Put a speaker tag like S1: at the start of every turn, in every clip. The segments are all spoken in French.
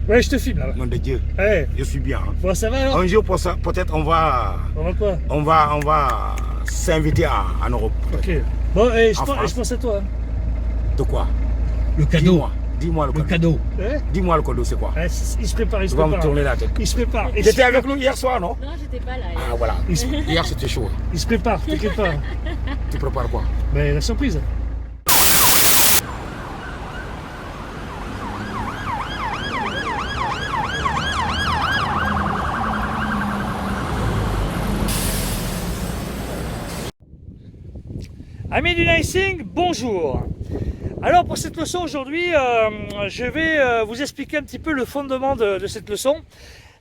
S1: Ouais, je te filme là.
S2: Nom de Dieu.
S1: Ouais.
S2: Je suis bien. Hein.
S1: Bon, ça va alors?
S2: Un jour, peut-être,
S1: On va quoi?
S2: on va s'inviter en Europe.
S1: Ok. Bon, et je
S2: France.
S1: pense à toi. Hein.
S2: De quoi?
S3: Le cadeau.
S2: Dis-moi le
S3: Le
S2: cadeau.
S3: cadeau.
S1: Ouais.
S2: Dis-moi le cadeau, c'est quoi?
S1: Ouais, il se prépare, il se
S2: Tu vas me
S1: prépare.
S2: tourner la tête.
S1: Il se prépare.
S2: J'étais avec nous hier soir, non?
S4: Non, j'étais pas là.
S2: Ah voilà. Hier, c'était chaud.
S1: Il se prépare, t'inquiète pas.
S2: Tu prépares quoi?
S1: Mais la surprise. Amis du Nicing, bonjour. Alors pour cette leçon aujourd'hui, je vais vous expliquer un petit peu le fondement de cette leçon.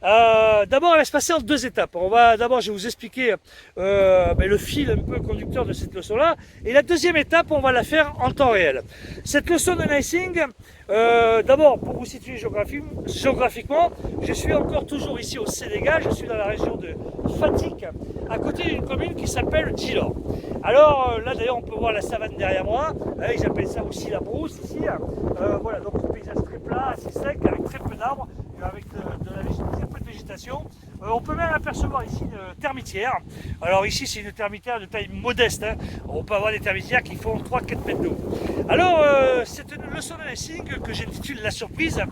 S1: D'abord, elle va se passer en deux étapes. D'abord, je vais vous expliquer le fil un peu conducteur de cette leçon-là. Et la deuxième étape, on va la faire en temps réel. Cette leçon de Nicing, d'abord, pour vous situer géographiquement, je suis encore toujours ici au Sénégal. Je suis dans la région de Fatick, à côté d'une commune qui s'appelle Djilor. Alors là, d'ailleurs, on peut voir la savane derrière moi. Ils appellent ça aussi la brousse ici. Voilà, donc un paysage très plat, assez sec, avec très peu d'arbres, avec très peu de végétation. On peut même apercevoir ici une termitière. Alors ici, c'est une termitière de taille modeste. Hein. On peut avoir des termitières qui font 3-4 mètres d'eau. Alors, c'est une leçon de Nicing que j'intitule La surprise,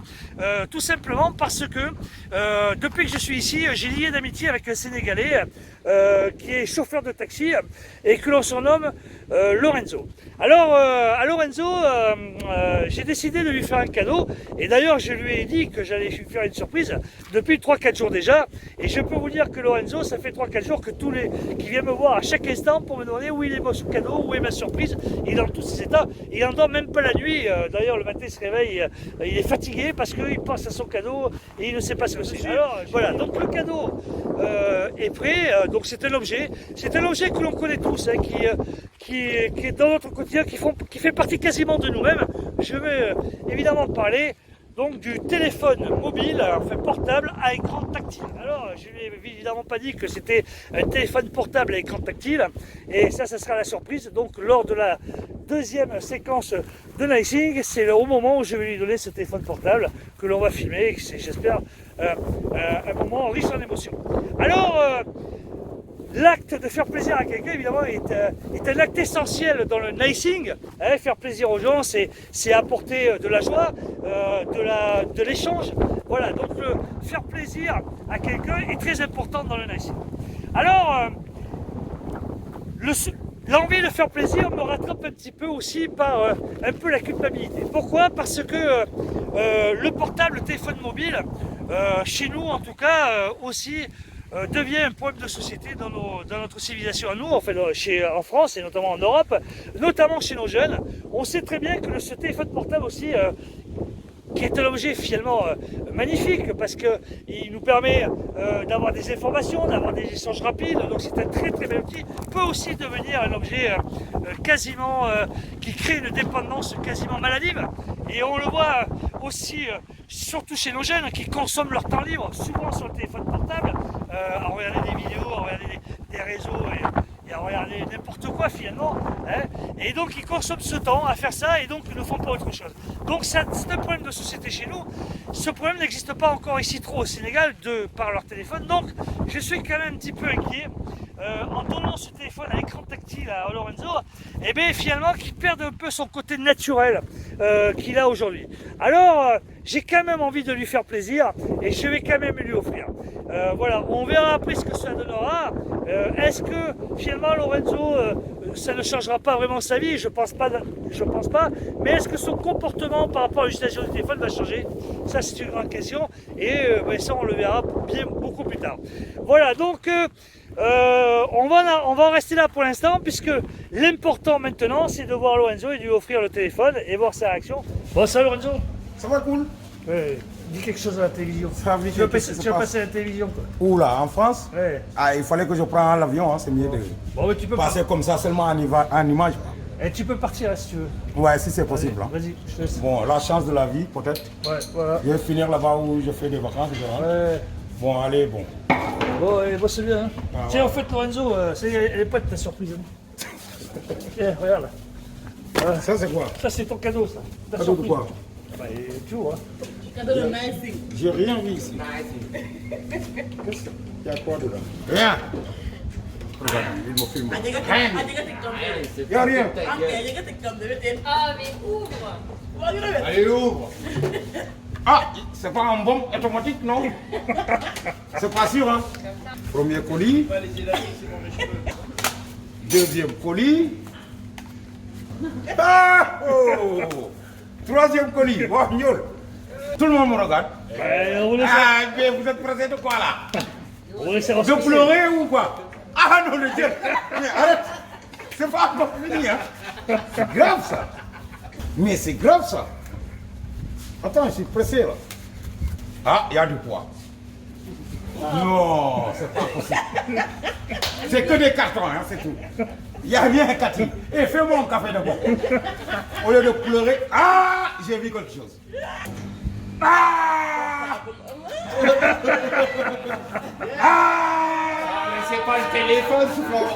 S1: tout simplement parce que depuis que je suis ici, j'ai lié d'amitié avec un Sénégalais qui est chauffeur de taxi et que l'on surnomme Lorenzo. Alors, à Lorenzo, j'ai décidé de lui faire un cadeau et d'ailleurs, je lui ai dit que j'allais lui faire une surprise depuis 3-4 jours déjà. Et je peux vous dire que Lorenzo, ça fait 3-4 jours que qui vient me voir à chaque instant pour me demander où il est mon cadeau, où est ma surprise. Il est dans tous ses états. Il n'endort même pas la nuit. D'ailleurs, le matin, il se réveille, il est fatigué parce qu'il pense à son cadeau et il ne sait pas ce que c'est. Alors, voilà, donc le cadeau est prêt. Donc c'est un objet. C'est un objet que l'on connaît tous, hein, qui est dans notre quotidien, qui fait partie quasiment de nous-mêmes. Je vais évidemment parler donc du téléphone mobile, enfin portable à écran tactile. Alors, je ne lui ai évidemment pas dit que c'était un téléphone portable à écran tactile, et ça sera la surprise. Donc, lors de la deuxième séquence de Nicing, c'est au moment où je vais lui donner ce téléphone portable que l'on va filmer. C'est, j'espère, un moment riche en émotions. Alors, l'acte de faire plaisir à quelqu'un, évidemment, est un acte essentiel dans le Nicing. Hein, faire plaisir aux gens, c'est apporter de la joie, de l'échange. Voilà, donc faire plaisir à quelqu'un est très important dans le Nicing. Alors, l'envie de faire plaisir me rattrape un petit peu aussi par un peu la culpabilité. Pourquoi? Parce que le portable, le téléphone mobile, chez nous en tout cas, aussi, devient un problème de société dans notre civilisation à nous, en France et notamment en Europe, notamment chez nos jeunes. On sait très bien que ce téléphone portable aussi, qui est un objet finalement magnifique parce qu'il nous permet d'avoir des informations, d'avoir des échanges rapides, donc c'est un très très bel outil, peut aussi devenir un objet quasiment qui crée une dépendance quasiment maladive. Et on le voit aussi, surtout chez nos jeunes qui consomment leur temps libre souvent sur le téléphone portable, à regarder des vidéos, à regarder des réseaux et à regarder n'importe quoi finalement. Hein. Et donc ils consomment ce temps à faire ça et donc ils ne font pas autre chose. Donc c'est un problème de société chez nous. Ce problème n'existe pas encore ici trop au Sénégal par leur téléphone. Donc je suis quand même un petit peu inquiet. En donnant ce téléphone à écran tactile à Lorenzo, et bien finalement qu'il perde un peu son côté naturel qu'il a aujourd'hui. Alors j'ai quand même envie de lui faire plaisir et je vais quand même lui offrir. Voilà, on verra après ce que ça donnera. Est-ce que finalement Lorenzo, ça ne changera pas vraiment sa vie? Je pense pas. Mais est-ce que son comportement par rapport à l'utilisation du téléphone va changer? Ça c'est une grande question et ça on le verra beaucoup plus tard. Voilà, donc on va en rester là pour l'instant puisque l'important maintenant c'est de voir Lorenzo et de lui offrir le téléphone et voir sa réaction. Bon, ça Lorenzo?
S2: Ça va cool?
S1: Ouais, dis quelque chose à la télévision.
S2: Tu
S1: vas passer à la télévision quoi.
S2: Où là, en France?
S1: Ouais.
S2: Ah, il fallait que je prenne l'avion, hein, c'est mieux de
S1: Bon, mais tu peux
S2: passer comme ça seulement en image.
S1: Et tu peux partir là si tu veux.
S2: Ouais, si c'est possible. Hein.
S1: Vas-y, je te laisse.
S2: Bon, la chance de la vie, peut-être.
S1: Ouais, voilà.
S2: Je vais finir là-bas où je fais des vacances.
S1: Ouais.
S2: Bon, allez, bon.
S1: Bon, allez, bosse bien. Hein.
S2: Ah,
S1: Tiens,
S2: ouais.
S1: en fait, Lorenzo, elle est prête ta surprise. Hein. Tiens, regarde là. Voilà.
S2: Ça, c'est quoi?
S1: Ça, c'est ton cadeau, ça. Ta
S2: Cadeau de
S1: surprise.
S2: quoi?
S1: Bah, tout, hein.
S2: J'ai rien vu ici. Il y a quoi dedans? Rien. Regarde, il me filme. Il n'y a rien.
S3: Ah, mais ouvre!
S2: Allez, ouvre. Ah, c'est pas un bon automatique, non? C'est pas sûr, hein? Premier colis. Deuxième colis. Ah, oh. Troisième colis. Wow, gnôle. Tout le monde me regarde.
S1: On vous laisse,
S2: Ah, mais vous êtes pressé de quoi là?
S1: on vous laisse
S2: De
S1: ressortir.
S2: pleurer ou quoi? Ah non, le Dieu. Mais arrête. C'est pas encore fini, hein? C'est grave ça. Mais c'est grave ça. Attends, je suis pressé là. Ah, il y a du poids. Non, c'est pas possible. C'est que des cartons, hein, c'est tout. Il y a rien, Cathy. Et fais-moi un café d'abord. Au lieu de pleurer, ah, j'ai vu quelque chose. Ah! Ah!
S4: C'est pas le téléphone, souvent.